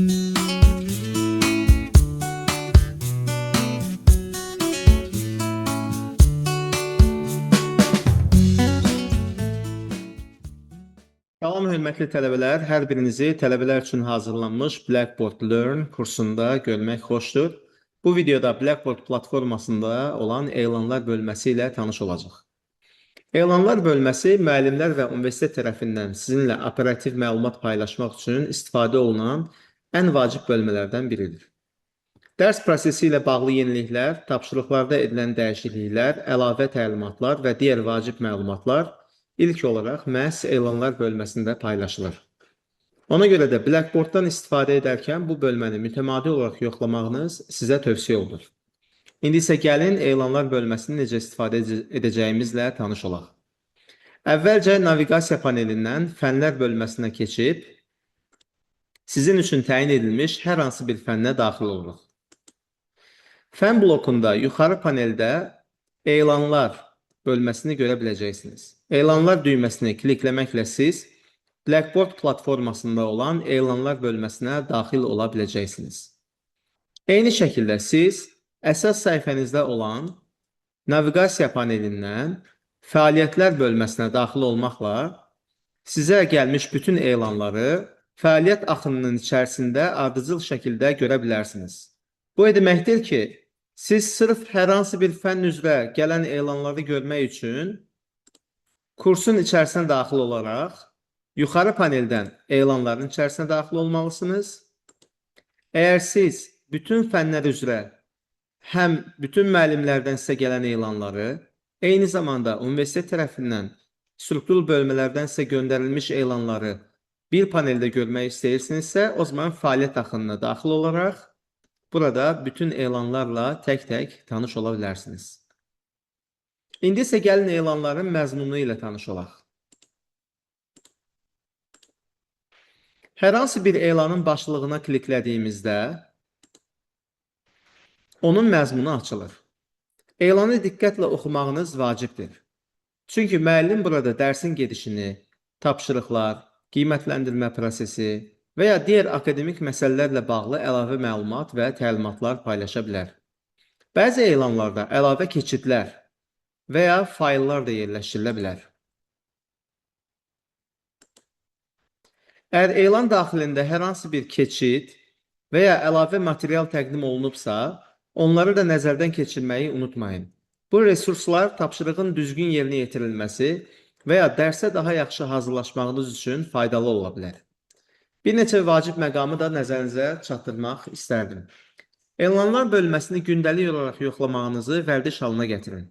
Salam, hörmətli tələbələr. Hər birinizi tələbələr üçün hazırlanmış Blackboard Learn kursunda görmək xoşdur. Bu videoda Blackboard platformasında olan elanlar bölməsi ilə tanış olacaq. Elanlar bölməsi müəllimlər və universitet tərəfindən sizinlə operativ məlumat paylaşmaq üçün istifadə olunan ən vacib bölmələrdən biridir. Dərs prosesi ilə bağlı yeniliklər, tapşırıqlarda edilən dəyişikliklər, əlavə təlimatlar və digər vacib məlumatlar İlk olaraq məhz elanlar bölməsində paylaşılır. Ona görə də Blackboarddan istifadə edərkən bu bölməni mütəmadi olaraq yoxlamağınız sizə tövsiyə olunur. İndi isə gəlin elanlar bölməsini necə istifadə edəcəyimizlə tanış olaq. Əvvəlcə naviqasiya panelindən fənlər bölməsinə keçib, sizin üçün təyin edilmiş hər hansı bir fənnə daxil oluruq. Fən blokunda yuxarı paneldə elanlar bölməsini görə biləcəksiniz. Elanlar düyməsini klikləməklə siz Blackboard platformasında olan elanlar bölməsinə daxil ola biləcəksiniz. Eyni şəkildə siz əsas səhifənizdə olan naviqasiya panelindən fəaliyyətlər bölməsinə daxil olmaqla sizə gəlmiş bütün elanları fəaliyyət axınının içərisində ardıcıl şəkildə görə bilərsiniz. Bu deməkdir ki, siz sırf hər hansı bir fənn üzrə gələn elanları görmək üçün kursun içərisinə daxil olaraq yuxarı paneldən elanların içərisinə daxil olmalısınız. Əgər siz bütün fənlər üzrə həm bütün müəllimlərdən sizə gələn elanları, eyni zamanda universitet tərəfindən strukturlu bölmələrdən sizə göndərilmiş elanları bir paneldə görmək istəyirsinizsə, o zaman fəaliyyət axınına daxil olaraq burada bütün elanlarla tək-tək tanış ola bilərsiniz. İndi isə gəlin elanların məzmunu ilə tanış olaq. Hər hansı bir elanın başlığına kliklədiyimizdə onun məzmunu açılır. Elanı diqqətlə oxumağınız vacibdir. Çünki müəllim burada dərsin gedişini, tapşırıqlar, qiymətləndirmə prosesi və ya digər akademik məsələlərlə bağlı əlavə məlumat və təlimatlar paylaşa bilər. Bəzi elanlarda əlavə keçidlər və ya fayllar da yerləşdirilə bilər. Əgər elan daxilində hər hansı bir keçid və ya əlavə material təqdim olunubsa, onları da nəzərdən keçirməyi unutmayın. Bu resurslar tapşırığın düzgün yerinə yetirilməsi və ya dərsə daha yaxşı hazırlaşmağınız üçün faydalı ola bilər. Bir neçə vacib məqamı da nəzərinizə çatdırmaq istərdim. Elanlar bölməsini gündəlik olaraq yoxlamağınızı vərdiş halına gətirin.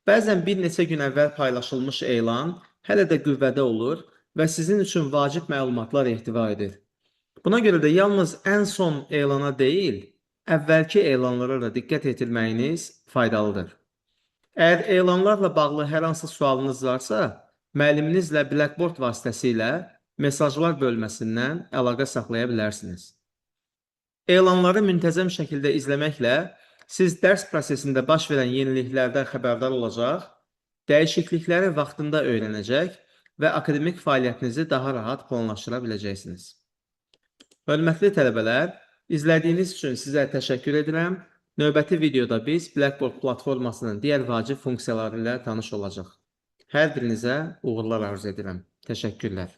Bəzən bir neçə gün əvvəl paylaşılmış elan hələ də qüvvədə olur və sizin üçün vacib məlumatlar ehtiva edir. Buna görə də yalnız ən son elana deyil, əvvəlki elanlara da diqqət yetirməyiniz faydalıdır. Əgər elanlarla bağlı hər hansı sualınız varsa, müəlliminizlə Blackboard vasitəsilə mesajlar bölməsindən əlaqə saxlaya bilərsiniz. Elanları müntəzəm şəkildə izləməklə siz dərs prosesində baş verən yeniliklərdən xəbərdar olacaq, dəyişiklikləri vaxtında öyrənəcək və akademik fəaliyyətinizi daha rahat planlaşdıra biləcəksiniz. Hörmətli tələbələr, izlədiyiniz üçün sizə təşəkkür edirəm. Növbəti videoda biz Blackboard platformasının digər vacib funksiyaları ilə tanış olacaq. Hər birinizə uğurlar arzu edirəm. Təşəkkürlər.